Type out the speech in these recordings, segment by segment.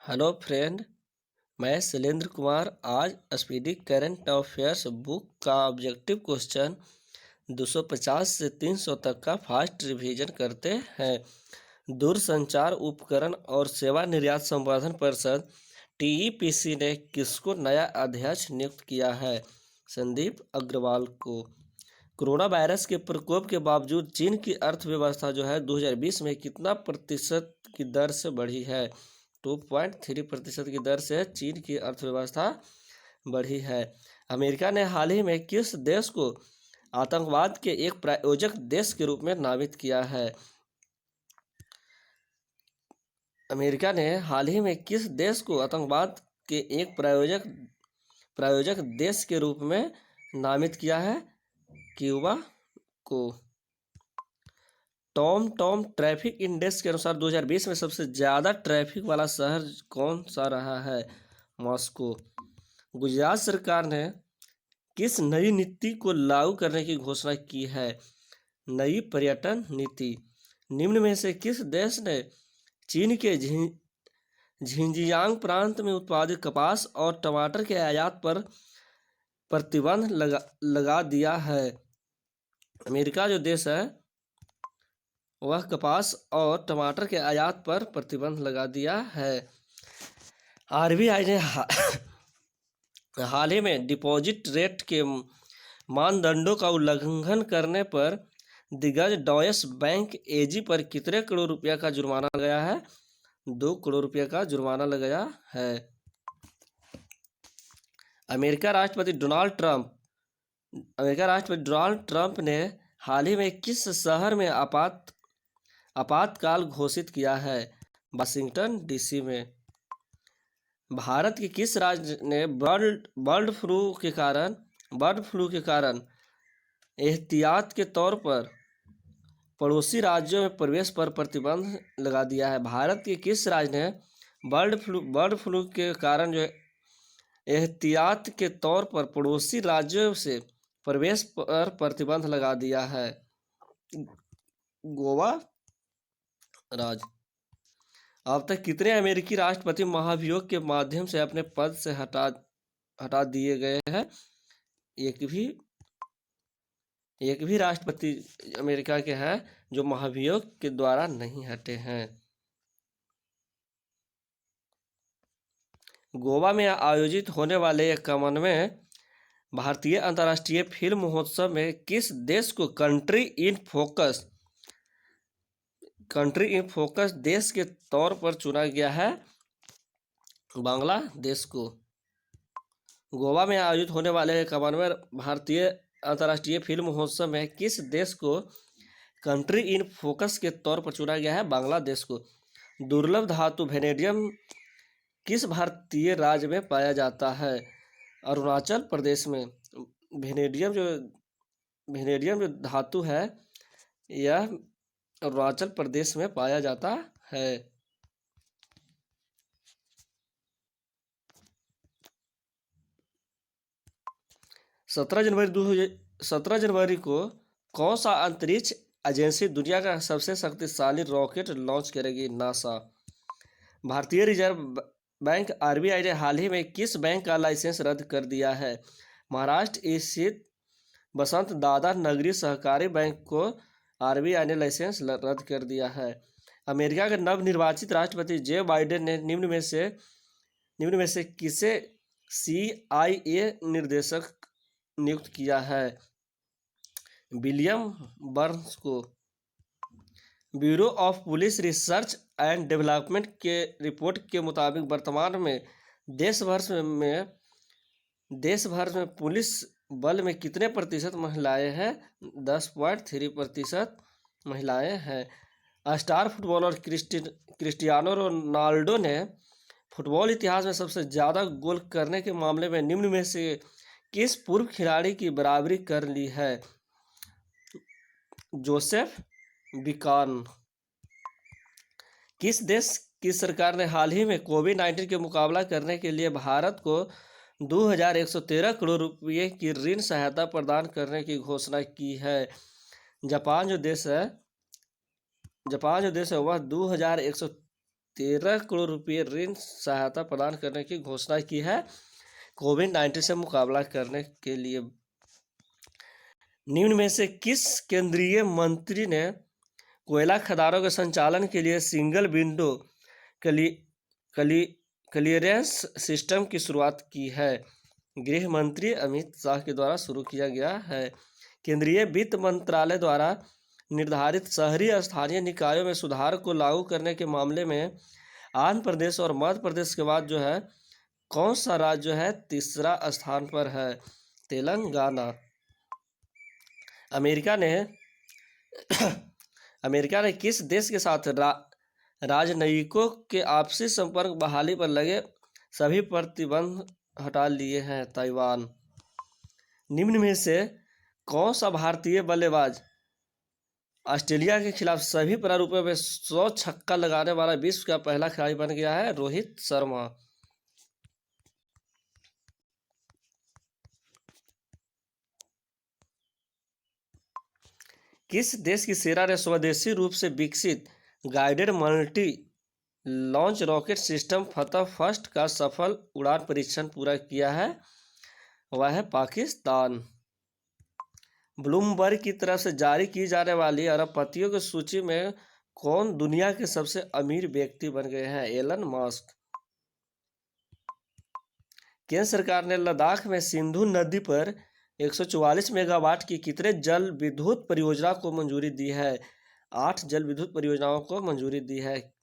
Hello friend. मैं शैलेंद्र कुमार आज speedy current affairs book का ऑब्जेक्टिव क्वेश्चन 250 से 300 तक का फास्ट रिवीजन करते हैं। दूरसंचार उपकरण और सेवा निर्यात संवर्धन परिषद टीईपीसी ने किसको नया अध्यक्ष नियुक्त किया है? संदीप अग्रवाल को। कोरोना वायरस के प्रकोप के बावजूद चीन की अर्थव्यवस्था जो है 2020 में कितना प्रतिशत की दर से बढ़ी है? 2.3% की दर से चीन की अर्थव्यवस्था बढ़ी है। अमेरिका ने हाल ही में किस देश को आतंकवाद के एक प्रायोजक देश के रूप में नामित किया है? अमेरिका ने हाल ही में किस देश को आतंकवाद के एक प्रायोजक देश के रूप में नामित किया है? क्यूबा को। टॉम ट्रैफिक इंडेक्स के अनुसार 2020 में सबसे ज़्यादा ट्रैफिक वाला शहर कौन सा रहा है? मॉस्को। गुजरात सरकार ने किस नई नीति को लागू करने की घोषणा की है? नई पर्यटन नीति। निम्न में से किस देश ने चीन के झिंजियांग प्रांत में उत्पादित कपास और टमाटर के आयात पर प्रतिबंध लगा दिया है? अमेरिका जो देश है वह कपास और टमाटर के आयात पर प्रतिबंध लगा दिया है। आरबीआई ने हाल ही में डिपॉजिट रेट के मानदंडों का उल्लंघन करने पर दिग्गज डॉयश बैंक एजी पर कितने करोड़ रुपया का जुर्माना लगाया है? 2 करोड़ रुपया का जुर्माना लगाया है। अमेरिका राष्ट्रपति डोनाल्ड ट्रंप ने हाल ही में किस शहर में आपातकाल घोषित किया है? वाशिंगटन डीसी में। भारत के किस राज्य ने बर्ड फ्लू के कारण एहतियात के तौर पर पड़ोसी राज्यों में प्रवेश पर प्रतिबंध लगा दिया है? भारत के किस राज्य ने बर्ड फ्लू के कारण जो एहतियात के तौर पर पड़ोसी राज्यों से प्रवेश पर प्रतिबंध लगा दिया है? गोवा राज्य। अब तक कितने अमेरिकी राष्ट्रपति महाभियोग के माध्यम से अपने पद से हटा दिए गए हैं? एक भी राष्ट्रपति अमेरिका के हैं जो महाभियोग के द्वारा नहीं हटे हैं। गोवा में आयोजित होने वाले 51वें भारतीय अंतर्राष्ट्रीय फिल्म महोत्सव में किस देश को कंट्री इन फोकस देश के तौर पर चुना गया है? बांग्लादेश को। गोवा में आयोजित होने वाले 51वें भारतीय अंतर्राष्ट्रीय फिल्म महोत्सव में किस देश को कंट्री इन फोकस के तौर पर चुना गया है? बांग्लादेश को। दुर्लभ धातु वेनेडियम किस भारतीय राज्य में पाया जाता है? अरुणाचल प्रदेश में। वेनेडियम जो धातु है यह अरुणाचल प्रदेश में पाया जाता है। 17 जनवरी को कौन सा अंतरिक्ष एजेंसी दुनिया का सबसे शक्तिशाली रॉकेट लॉन्च करेगी? नासा। भारतीय रिजर्व बैंक आरबीआई ने हाल ही में किस बैंक का लाइसेंस रद्द कर दिया है? महाराष्ट्र स्थित बसंत दादा नगरी सहकारी बैंक को आरबीआई ने लाइसेंस रद्द कर दिया है। अमेरिका के नवनिर्वाचित राष्ट्रपति जो बाइडेन ने निम्न में से किसे CIA निर्देशक नियुक्त किया है? विलियम बर्न्स को। Bureau of police research and development के रिपोर्ट के मुताबिक वर्तमान में देश भर में पुलिस बल में कितने प्रतिशत महिलाएं हैं? 10.3% महिलाएं हैं। स्टार फुटबॉलर क्रिस्टियानो रोनाल्डो ने फुटबॉल इतिहास में सबसे ज़्यादा गोल करने के मामले में निम्न में से किस पूर्व खिलाड़ी की बराबरी कर ली है? जोसेफ बिकान। किस देश की सरकार ने हाल ही में कोविड-19 के मुकाबला करने के लिए भारत को 2113 करोड़ रुपये की ऋण सहायता प्रदान करने की घोषणा की है? जापान जो देश है वह 13 करोड़ रुपये ऋण सहायता प्रदान करने की घोषणा की है कोविड-19 से मुकाबला करने के लिए। निम्न में से किस केंद्रीय मंत्री ने कोयला खदानों के संचालन के लिए सिंगल विंडो क्लियरेंस सिस्टम की शुरुआत की है? गृह मंत्री अमित शाह के द्वारा शुरू किया गया है। केंद्रीय वित्त मंत्रालय द्वारा निर्धारित शहरी स्थानीय निकायों में सुधार को लागू करने के मामले में आंध्र प्रदेश और मध्य प्रदेश के बाद जो है कौन सा राज्य है तीसरा स्थान पर है? तेलंगाना। अमेरिका ने किस देश के साथ राजनयिकों के आपसी संपर्क बहाली पर लगे सभी प्रतिबंध हटा लिए हैं? ताइवान। निम्न में से कौन सा भारतीय बल्लेबाज ऑस्ट्रेलिया के खिलाफ सभी प्रारूपों में 100 छक्का लगाने वाला विश्व का पहला खिलाड़ी बन गया है? रोहित शर्मा। किस देश की सेना ने स्वदेशी रूप से विकसित guided multi launch rocket system फतह फर्स्ट का सफल उड़ान परीक्षण पूरा किया है? वह है पाकिस्तान। ब्लूमबर्ग की तरफ से जारी की जाने वाली अरबपतियों की सूची में कौन दुनिया के सबसे अमीर व्यक्ति बन गए हैं? Elon Musk. केंद्र सरकार ने लद्दाख में सिंधु नदी पर 144 मेगावाट की कितने जल विद्युत परियोजना को मंजूरी दी है? 8 जल विद्युत परियोजनाओं को मंजूरी दी है।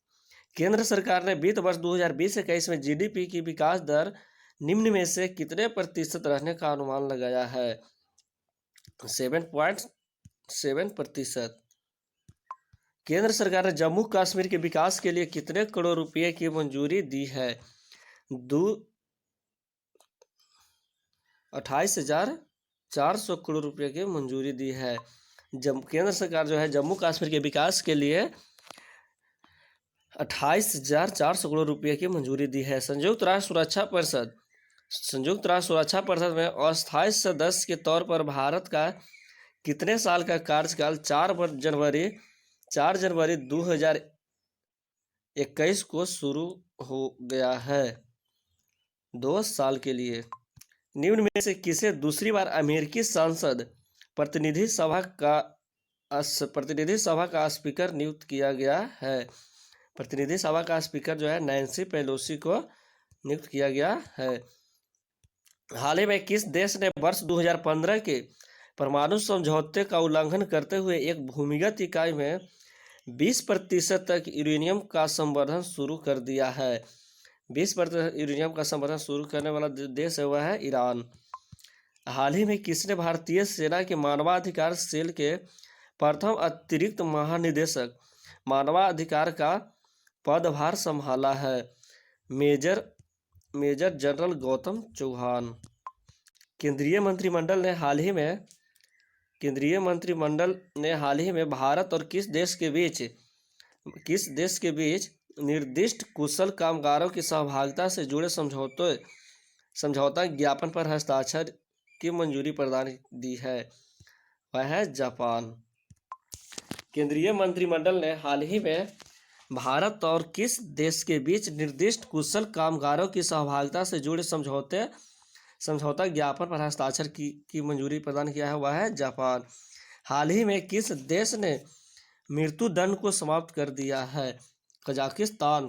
केंद्र सरकार ने वित्त वर्ष 2020-21 में जीडीपी की विकास दर निम्न में से कितने प्रतिशत रहने का अनुमान लगाया है? 7.7%। केंद्र सरकार ने जम्मू कश्मीर के विकास के लिए कितने करोड़ रुपए की मंजूरी दी है? 28,400 करोड़ रुपए की मंजूरी दी है। केंद्र सरकार जो है जम्मू कश्मीर के विकास के लिए 28,400 करोड़ रुपए की मंजूरी दी है। संयुक्त राष्ट्र सुरक्षा परिषद में अस्थायी सदस्य के तौर पर भारत का कितने साल का कार्यकाल 4 जनवरी 2021 को शुरू हो गया है? 2 साल के लिए। निम्न में से किसे दूसरी बार अमेरिकी संसद प्रतिनिधि सभा का स्पीकर नियुक्त किया गया है? प्रतिनिधि सभा का स्पीकर जो है नैन्सी पेलोसी को नियुक्त किया गया है। हाल ही में किस देश ने वर्ष 2015 के परमाणु समझौते का उल्लंघन करते हुए एक भूमिगत इकाई में 20% तक यूरेनियम का संवर्धन शुरू कर दिया है? 20% यूरेनियम का संवर्धन शुरू करने वाला देश है वह है ईरान। हाल ही में किसने भारतीय सेना के मानवाधिकार सेल के प्रथम अतिरिक्त महानिदेशक मानवाधिकार का पदभार संभाला है? Major general Gautam Chauhan. केंद्रीय मंत्रिमंडल ने हाल ही में भारत और किस देश के बीच निर्दिष्ट कुशल कामगारों की सहभागिता से जुड़े समझौता ज्ञापन पर हस्ताक्षर की मंजूरी प्रदान दी है? वह है जापान। केंद्रीय मंत्रिमंडल ने हाल ही में भारत और किस देश के बीच निर्दिष्ट कुशल कामगारों की सहभागिता से जुड़े समझौता ज्ञापन पर हस्ताक्षर की मंजूरी प्रदान किया है? वह है जापान। हाल ही में किस देश ने मृत्यु दंड को समाप्त कर दिया है? कजाकिस्तान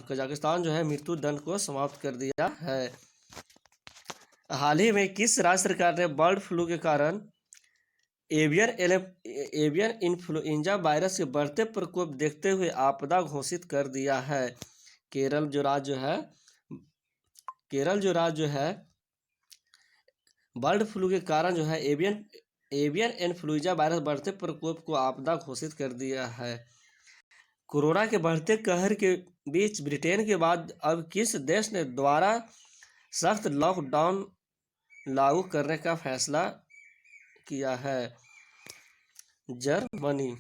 जो है मृत्यु दंड को समाप्त कर दिया है। हाल ही में किस राज्य सरकार ने बर्ड फ्लू के कारण एवियन इन्फ्लुएंजा वायरस के बढ़ते प्रकोप देखते हुए आपदा घोषित कर दिया है? केरल जो राज्य है बर्ड फ्लू के कारण जो है एवियन इन्फ्लुएंजा वायरस बढ़ते प्रकोप को आपदा घोषित कर दिया है। कोरोना के बढ़ते कहर के बीच ब्रिटेन के बाद अब किस देश ने दोबारा सख्त लॉकडाउन लागू करने का फैसला किया है? जर्मनी।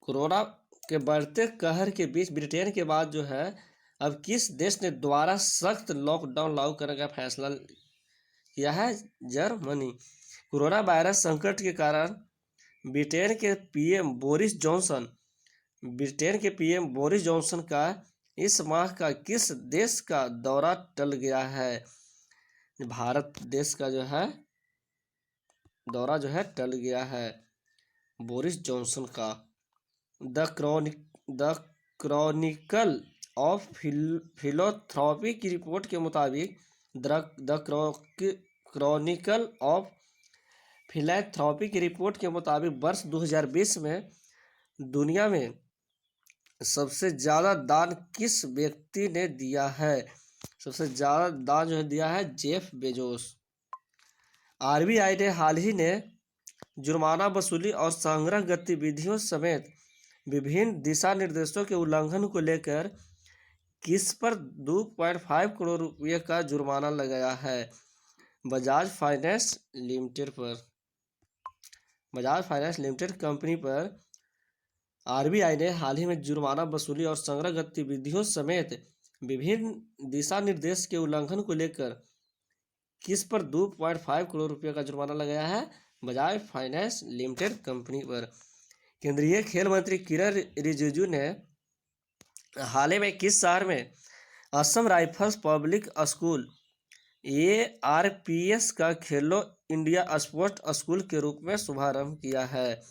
कोरोना के बढ़ते कहर के बीच ब्रिटेन के बाद जो है अब किस देश ने दोबारा सख्त लॉकडाउन लागू करने का फैसला किया है? जर्मनी। कोरोना वायरस संकट के कारण ब्रिटेन के पीएम बोरिस जॉनसन ब्रिटेन के पीएम बोरिस जॉनसन का इस माह का किस देश का दौरा टल गया है? भारत देश का जो है दौरा जो है टल गया है बोरिस जॉनसन का। द क्रॉनिकल ऑफ फिलोथ्रॉपी की रिपोर्ट के मुताबिक क्रॉनिकल ऑफ फिलैंथ्रॉपी की रिपोर्ट के मुताबिक वर्ष 2020 में दुनिया में सबसे ज़्यादा दान किस व्यक्ति ने दिया है? सबसे ज़्यादा दान जो है दिया है जेफ बेजोस। आरबीआई ने हाल ही ने जुर्माना वसूली और संग्रह गतिविधियों समेत विभिन्न दिशा निर्देशों के उल्लंघन को लेकर किस पर 2.5 करोड़ रुपये का जुर्माना लगाया है? बजाज फाइनेंस लिमिटेड कंपनी पर आरबीआई ने हाल ही में जुर्माना वसूली और संग्रह गतिविधियों समेत विभिन्न दिशा निर्देश के उल्लंघन को लेकर किस पर 2.5 करोड़ रुपये का जुर्माना लगाया है? बजाज फाइनेंस लिमिटेड कंपनी पर। केंद्रीय खेल मंत्री किरण रिजिजू ने हाल ही में किस शहर में Assam rifles public school ARPS का खेलो इंडिया स्पोर्ट स्कूल के रूप में शुभारंभ किया है?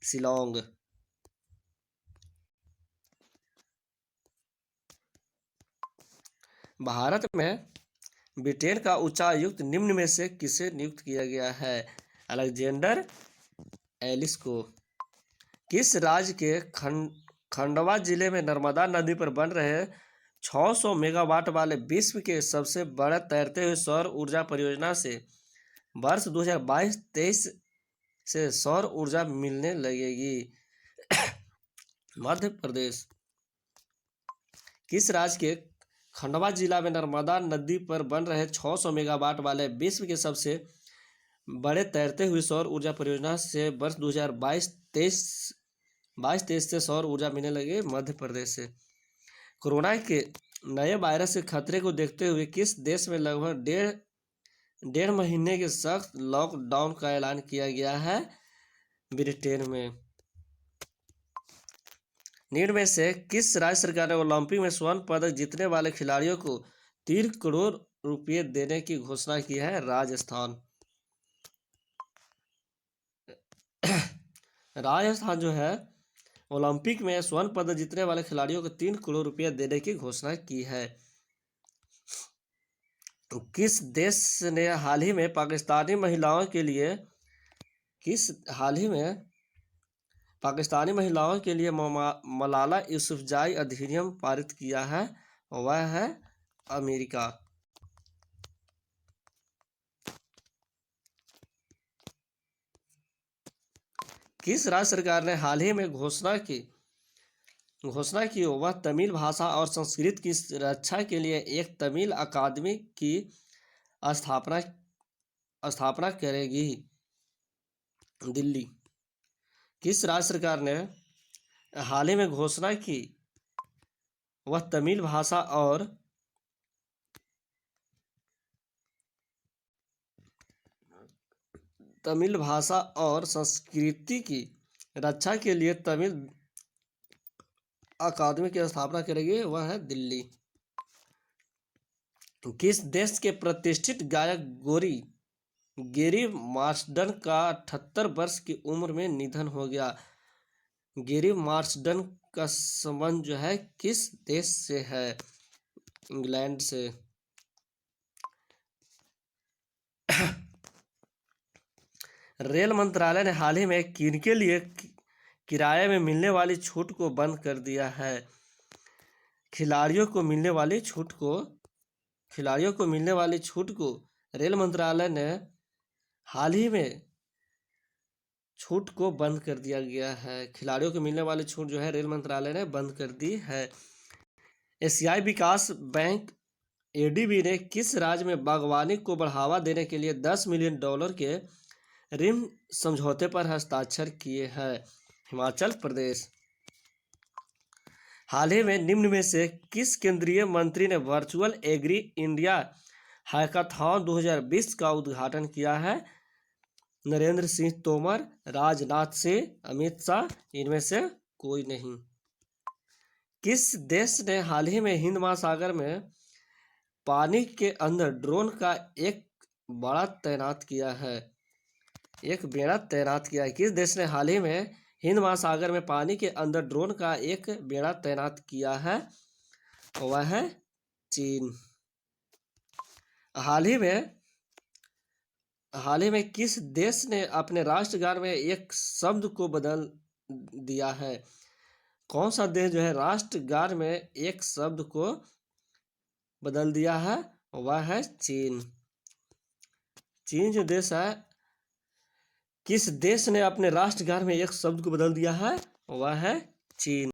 शिलोंग। भारत में ब्रिटेन का उच्चायुक्त निम्न में से किसे नियुक्त किया गया है? अलेक्जेंडर एलिस को। किस राज्य के खंडवा जिले में नर्मदा नदी पर बन रहे 600 मेगावाट वाले विश्व के सबसे बड़े तैरते हुए सौर ऊर्जा परियोजना से वर्ष 2022-23 से सौर ऊर्जा मिलने लगेगी? मध्य प्रदेश। किस राज्य के खंडवा जिला में नर्मदा नदी पर बन रहे 600 मेगावाट वाले विश्व के सबसे बड़े तैरते हुए सौर ऊर्जा परियोजना से वर्ष 2022-23 से सौर ऊर्जा मिलने लगे? मध्य प्रदेश से। कोरोना के नए वायरस के खतरे को देखते हुए किस देश में लगभग डेढ़ महीने के सख्त लॉकडाउन का ऐलान किया गया है? ब्रिटेन में। निम्न में से किस राज्य सरकार ने ओलंपिक में स्वर्ण पदक जीतने वाले खिलाड़ियों को 3 करोड़ रुपये देने की घोषणा की है? राजस्थान। राजस्थान जो है ओलंपिक में स्वर्ण पदक जीतने वाले खिलाड़ियों को 3 करोड़ रुपये देने की घोषणा की है। किस देश ने हाल ही में पाकिस्तानी महिलाओं के लिए मलाला यूसुफजाई अधिनियम पारित किया है? वह है अमेरिका। किस राज्य सरकार ने हाल ही में घोषणा की वह तमिल भाषा और संस्कृत की रक्षा के लिए एक तमिल अकादमी की स्थापना करेगी? दिल्ली। किस राज्य सरकार ने हाल ही में घोषणा की वह तमिल भाषा और संस्कृति की रक्षा के लिए तमिल अकादमी की स्थापना करेगी? वह है दिल्ली। किस देश के प्रतिष्ठित गायक गैरी मार्शडन का 78 वर्ष की उम्र में निधन हो गया? गैरी मार्शडन का संबंध जो है किस देश से है? इंग्लैंड से। रेल मंत्रालय ने हाल ही में किनके लिए किराए में मिलने वाली छूट को बंद कर दिया है? खिलाड़ियों को मिलने वाली छूट को रेल मंत्रालय ने हाल ही में छूट को बंद कर दिया गया है। खिलाड़ियों को मिलने वाली छूट जो है रेल मंत्रालय ने बंद कर दी है। एशियाई विकास बैंक ADB ने किस राज्य में बागवानी को बढ़ावा देने के लिए $10 मिलियन के ऋण समझौते पर हस्ताक्षर किए हैं? हिमाचल प्रदेश। हाल ही में निम्न में से किस केंद्रीय मंत्री ने वर्चुअल एग्री इंडिया हैकाथॉन 2020 का उद्घाटन किया है? नरेंद्र सिंह तोमर, राजनाथ सिंह, अमित शाह, इनमें से कोई नहीं। किस देश ने हाल ही में हिंद महासागर में पानी के अंदर ड्रोन का एक बड़ा तैनात किया है? एक बेड़ा तैनात किया है। किस देश ने हाल ही में हिंद महासागर में पानी के अंदर ड्रोन का एक बेड़ा तैनात किया है? वह है चीन। हाल ही में किस देश ने अपने राष्ट्रगान में एक शब्द को बदल दिया है? कौन सा देश जो है राष्ट्रगान में एक शब्द को बदल दिया है? वह है चीन। चीन जो देश है, किस देश ने अपने राष्ट्रगान में एक शब्द को बदल दिया है? वह है चीन।